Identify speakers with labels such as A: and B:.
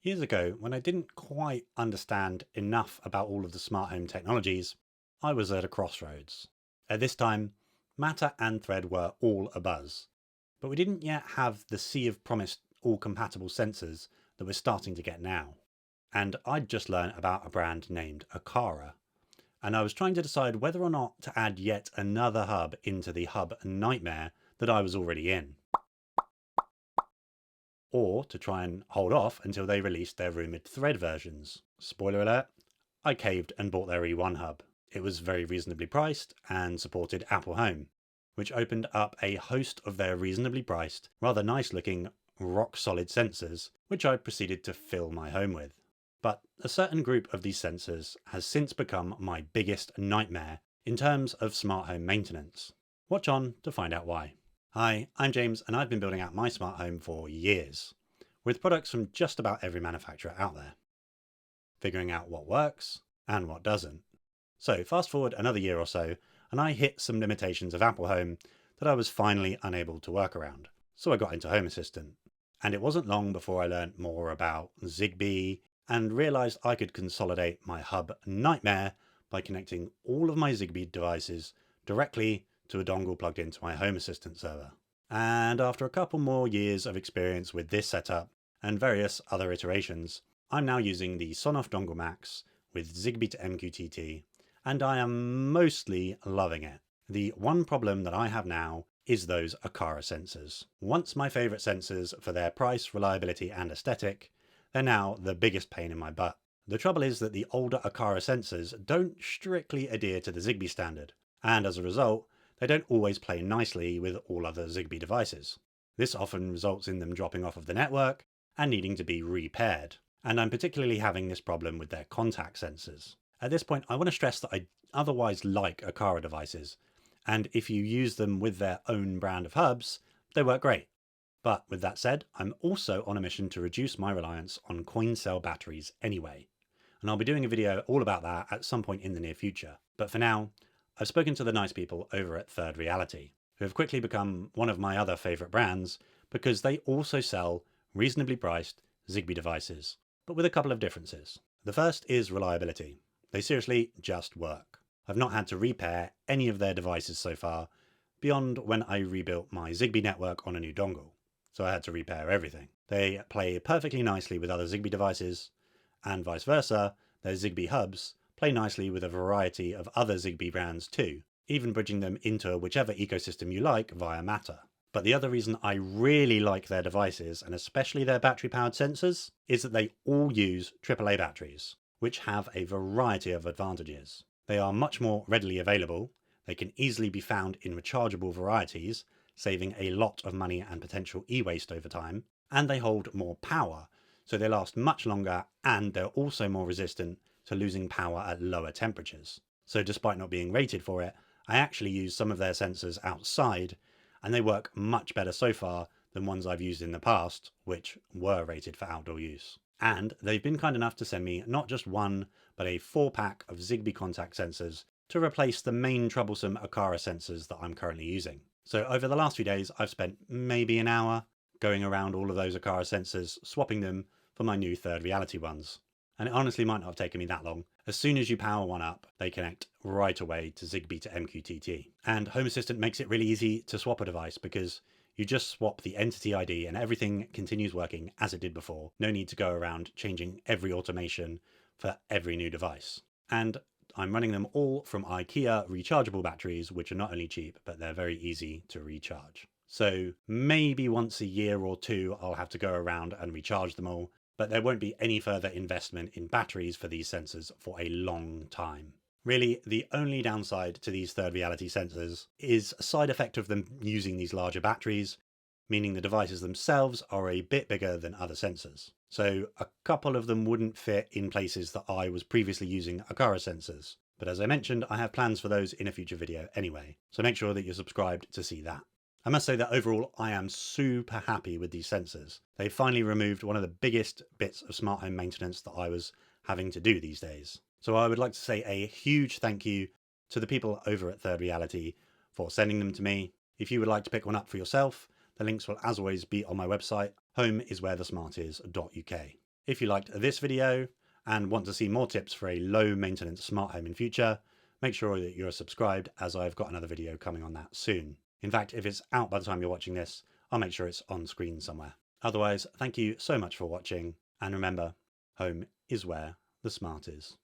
A: Years ago, when I didn't quite understand enough about all of the smart home technologies, I was at a crossroads. At this time, Matter and Thread were all abuzz, but we didn't yet have the sea of promised all-compatible sensors that we're starting to get now. And I'd just learned about a brand named Aqara, and I was trying to decide whether or not to add yet another hub into the hub nightmare that I was already in, or to try and hold off until they released their rumoured Thread versions. Spoiler alert, I caved and bought their E1 hub. It was very reasonably priced and supported Apple Home, which opened up a host of their reasonably priced, rather nice looking, rock solid sensors, which I proceeded to fill my home with. But a certain group of these sensors has since become my biggest nightmare in terms of smart home maintenance. Watch on to find out why. Hi, I'm James and I've been building out my smart home for years, with products from just about every manufacturer out there, figuring out what works and what doesn't. So fast forward another year or so and I hit some limitations of Apple Home that I was finally unable to work around. So I got into Home Assistant, and it wasn't long before I learned more about Zigbee and realized I could consolidate my hub nightmare by connecting all of my Zigbee devices directly to a dongle plugged into my Home Assistant server. And after a couple more years of experience with this setup and various other iterations, I'm now using the Sonoff Dongle Max with Zigbee to MQTT, and I am mostly loving it. The one problem that I have now is those Aqara sensors. Once my favourite sensors for their price, reliability and aesthetic, they're now the biggest pain in my butt. The trouble is that the older Aqara sensors don't strictly adhere to the Zigbee standard, and as a result, they don't always play nicely with all other Zigbee devices. This often results in them dropping off of the network and needing to be repaired, and I'm particularly having this problem with their contact sensors. At this point, I want to stress that I otherwise like Aqara devices, and if you use them with their own brand of hubs, they work great. But with that said, I'm also on a mission to reduce my reliance on coin cell batteries anyway, and I'll be doing a video all about that at some point in the near future. But for now, I've spoken to the nice people over at ThirdReality, who have quickly become one of my other favourite brands because they also sell reasonably priced Zigbee devices, but with a couple of differences. The first is reliability. They seriously just work. I've not had to repair any of their devices so far, beyond when I rebuilt my Zigbee network on a new dongle, so I had to repair everything. They play perfectly nicely with other Zigbee devices, and vice versa, their Zigbee hubs play nicely with a variety of other Zigbee brands too, even bridging them into whichever ecosystem you like via Matter. But the other reason I really like their devices, and especially their battery-powered sensors, is that they all use AAA batteries, which have a variety of advantages. They are much more readily available, they can easily be found in rechargeable varieties, saving a lot of money and potential e-waste over time, and they hold more power, so they last much longer and they're also more resistant to losing power at lower temperatures. So despite not being rated for it, I actually use some of their sensors outside, and they work much better so far than ones I've used in the past, which were rated for outdoor use. And they've been kind enough to send me not just one, but a 4-pack of Zigbee contact sensors to replace the main troublesome Aqara sensors that I'm currently using. So over the last few days, I've spent maybe an hour going around all of those Aqara sensors, swapping them for my new ThirdReality ones. And it honestly might not have taken me that long. As soon as you power one up, they connect right away to Zigbee to MQTT. And Home Assistant makes it really easy to swap a device because you just swap the entity ID and everything continues working as it did before. No need to go around changing every automation for every new device. And I'm running them all from IKEA rechargeable batteries, which are not only cheap, but they're very easy to recharge. So maybe once a year or two, I'll have to go around and recharge them all, but there won't be any further investment in batteries for these sensors for a long time. Really, the only downside to these ThirdReality sensors is a side effect of them using these larger batteries, meaning the devices themselves are a bit bigger than other sensors. So a couple of them wouldn't fit in places that I was previously using Aqara sensors. But as I mentioned, I have plans for those in a future video anyway, so make sure that you're subscribed to see that. I must say that overall, I am super happy with these sensors. They finally removed one of the biggest bits of smart home maintenance that I was having to do these days. So I would like to say a huge thank you to the people over at ThirdReality for sending them to me. If you would like to pick one up for yourself, the links will as always be on my website, homeiswherethesmartis.uk. If you liked this video and want to see more tips for a low maintenance smart home in future, make sure that you're subscribed, as I've got another video coming on that soon. In fact, if it's out by the time you're watching this, I'll make sure it's on screen somewhere. Otherwise, thank you so much for watching, and remember, home is where the smart is.